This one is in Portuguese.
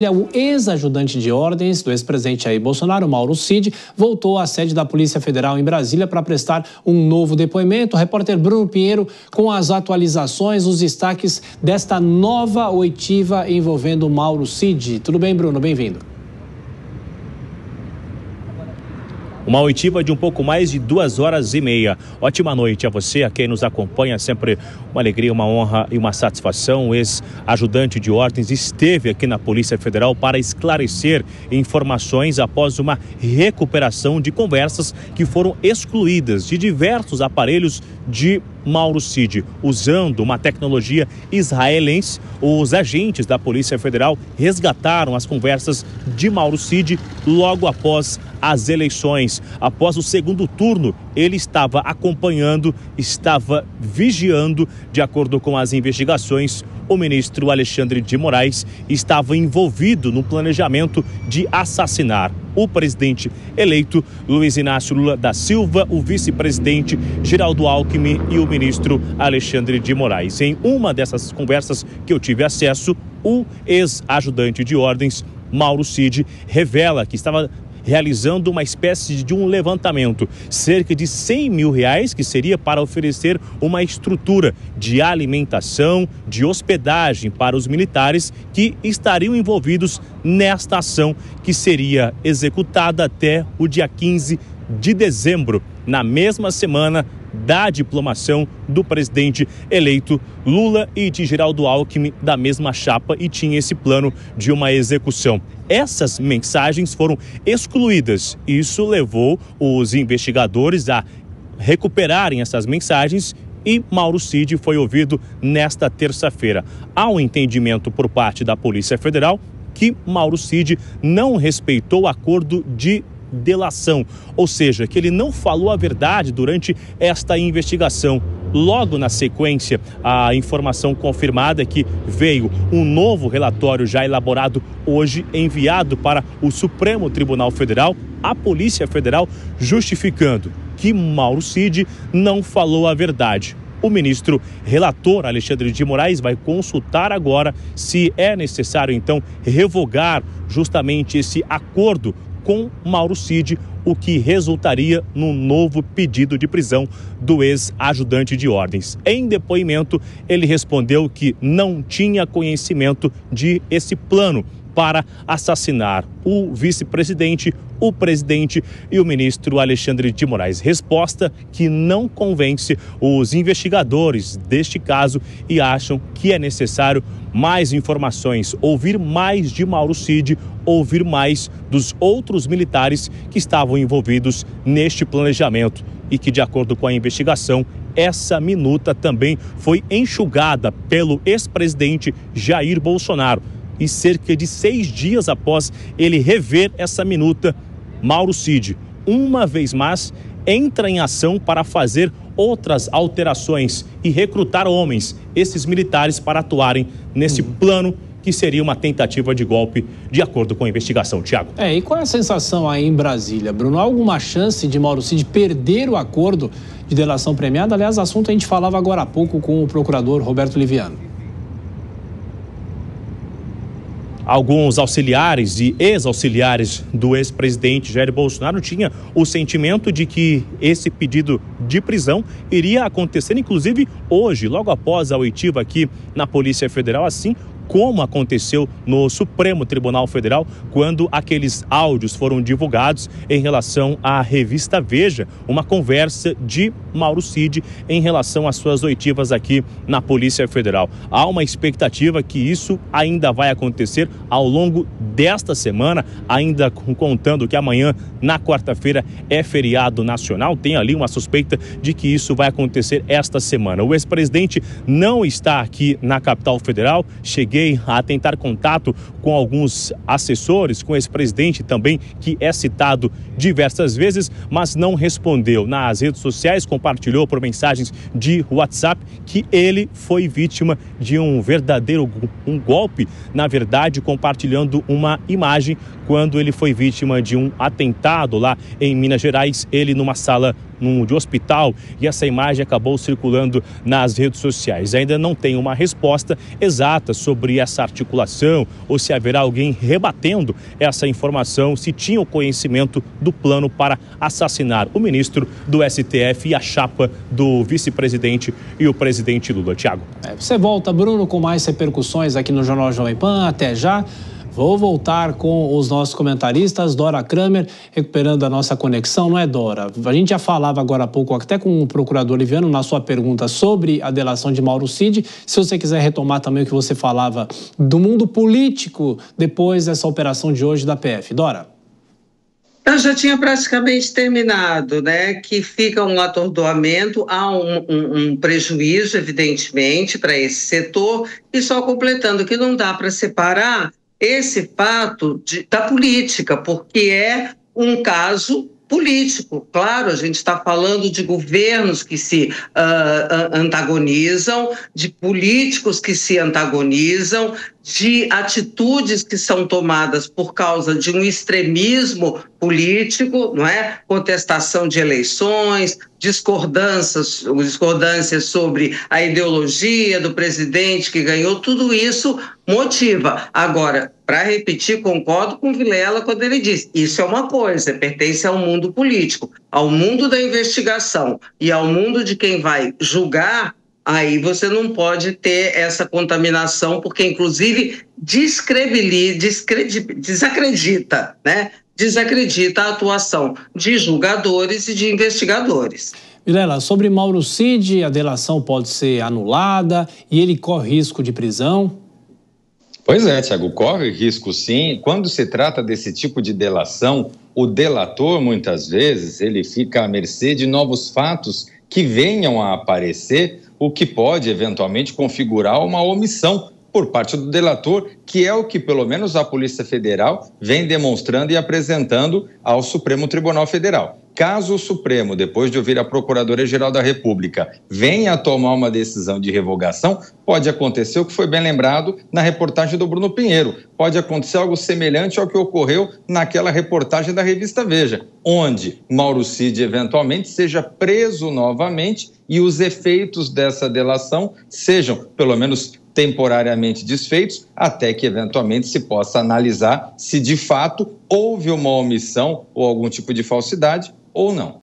O ex-ajudante de ordens do ex-presidente Jair Bolsonaro, Mauro Cid, voltou à sede da Polícia Federal em Brasília para prestar um novo depoimento. O repórter Bruno Pinheiro com as atualizações, os destaques desta nova oitiva envolvendo Mauro Cid. Tudo bem, Bruno? Bem-vindo. Uma oitiva de um pouco mais de 2h30. Ótima noite a você, a quem nos acompanha. Sempre uma alegria, uma honra e uma satisfação. O ex-ajudante de ordens esteve aqui na Polícia Federal para esclarecer informações após uma recuperação de conversas que foram excluídas de diversos aparelhos de Mauro Cid. Usando uma tecnologia israelense, os agentes da Polícia Federal resgataram as conversas de Mauro Cid logo após as eleições. Após o segundo turno, ele estava acompanhando, estava vigiando. De acordo com as investigações, o ministro Alexandre de Moraes estava envolvido no planejamento de assassinar o presidente eleito Luiz Inácio Lula da Silva, o vice-presidente Geraldo Alckmin e o ministro Alexandre de Moraes. Em uma dessas conversas que eu tive acesso, o ex-ajudante de ordens, Mauro Cid, revela que estava realizando uma espécie de um levantamento, cerca de R$100 mil, que seria para oferecer uma estrutura de alimentação, de hospedagem para os militares que estariam envolvidos nesta ação, que seria executada até o dia 15 de dezembro, na mesma semana da diplomação do presidente eleito Lula e de Geraldo Alckmin da mesma chapa, e tinha esse plano de uma execução. Essas mensagens foram excluídas. Isso levou os investigadores a recuperarem essas mensagens e Mauro Cid foi ouvido nesta terça-feira. Há um entendimento por parte da Polícia Federal que Mauro Cid não respeitou o acordo de delação, ou seja, que ele não falou a verdade durante esta investigação. Logo na sequência, a informação confirmada é que veio um novo relatório já elaborado hoje, enviado para o Supremo Tribunal Federal, a Polícia Federal, justificando que Mauro Cid não falou a verdade. O ministro relator Alexandre de Moraes vai consultar agora se é necessário, então, revogar justamente esse acordo com Mauro Cid, o que resultaria num novo pedido de prisão do ex-ajudante de ordens. Em depoimento, ele respondeu que não tinha conhecimento de esse plano para assassinar o vice-presidente, o presidente e o ministro Alexandre de Moraes. Resposta que não convence os investigadores deste caso e acham que é necessário mais informações, ouvir mais de Mauro Cid, ouvir mais dos outros militares que estavam envolvidos neste planejamento e que, de acordo com a investigação, essa minuta também foi enxugada pelo ex-presidente Jair Bolsonaro. E cerca de 6 dias após ele rever essa minuta, Mauro Cid, uma vez mais, entra em ação para fazer outras alterações e recrutar homens, esses militares, para atuarem nesse plano que seria uma tentativa de golpe, de acordo com a investigação. Tiago. E qual é a sensação aí em Brasília, Bruno? Há alguma chance de Mauro Cid perder o acordo de delação premiada? Aliás, assunto a gente falava agora há pouco com o procurador Roberto Liviano. Alguns auxiliares e ex-auxiliares do ex-presidente Jair Bolsonaro tinham o sentimento de que esse pedido de prisão iria acontecer, inclusive hoje, logo após a oitiva aqui na Polícia Federal, assim como aconteceu no Supremo Tribunal Federal, quando aqueles áudios foram divulgados em relação à revista Veja, uma conversa de Mauro Cid em relação às suas oitivas aqui na Polícia Federal. Há uma expectativa que isso ainda vai acontecer ao longo desta semana, ainda contando que amanhã, na quarta-feira, é feriado nacional. Tem ali uma suspeita de que isso vai acontecer esta semana. O ex-presidente não está aqui na capital federal. Cheguei a tentar contato com alguns assessores, com esse presidente também, que é citado diversas vezes, mas não respondeu. Nas redes sociais, compartilhou por mensagens de WhatsApp que ele foi vítima de um verdadeiro golpe, na verdade, compartilhando uma imagem quando ele foi vítima de um atentado lá em Minas Gerais, ele numa sala de hospital, e essa imagem acabou circulando nas redes sociais. Ainda não tem uma resposta exata sobre essa articulação ou se haverá alguém rebatendo essa informação, se tinha o conhecimento do plano para assassinar o ministro do STF e a chapa do vice-presidente e o presidente Lula. Tiago. Você volta, Bruno, com mais repercussões aqui no Jornal Jovem Pan. Até já. Vou voltar com os nossos comentaristas, Dora Kramer, recuperando a nossa conexão, não é, Dora? A gente já falava agora há pouco, até com o procurador Liviano, na sua pergunta sobre a delação de Mauro Cid. Se você quiser retomar também o que você falava do mundo político depois dessa operação de hoje da PF. Dora. Eu já tinha praticamente terminado, né? Que fica um atordoamento, há um prejuízo, evidentemente, para esse setor, e só completando que não dá para separar esse fato da política, porque é um caso político. Claro, a gente está falando de governos que se antagonizam, de políticos que se antagonizam, de atitudes que são tomadas por causa de um extremismo político, não é? Contestação de eleições, discordâncias sobre a ideologia do presidente que ganhou, tudo isso motiva. Agora, para repetir, concordo com Vilela quando ele diz, isso é uma coisa, pertence ao mundo político, ao mundo da investigação e ao mundo de quem vai julgar. Aí você não pode ter essa contaminação, porque inclusive desacredita, né? Desacredita a atuação de julgadores e de investigadores. Vilela, sobre Mauro Cid, a delação pode ser anulada e ele corre risco de prisão? Pois é, Tiago, corre risco sim. Quando se trata desse tipo de delação, o delator, muitas vezes, ele fica à mercê de novos fatos que venham a aparecer, o que pode, eventualmente, configurar uma omissão por parte do delator, que é o que, pelo menos, a Polícia Federal vem demonstrando e apresentando ao Supremo Tribunal Federal. Caso o Supremo, depois de ouvir a Procuradoria-Geral da República, venha a tomar uma decisão de revogação, pode acontecer o que foi bem lembrado na reportagem do Bruno Pinheiro. Pode acontecer algo semelhante ao que ocorreu naquela reportagem da revista Veja, onde Mauro Cid, eventualmente, seja preso novamente e os efeitos dessa delação sejam, pelo menos temporariamente, desfeitos, até que, eventualmente, se possa analisar se, de fato, houve uma omissão ou algum tipo de falsidade ou não.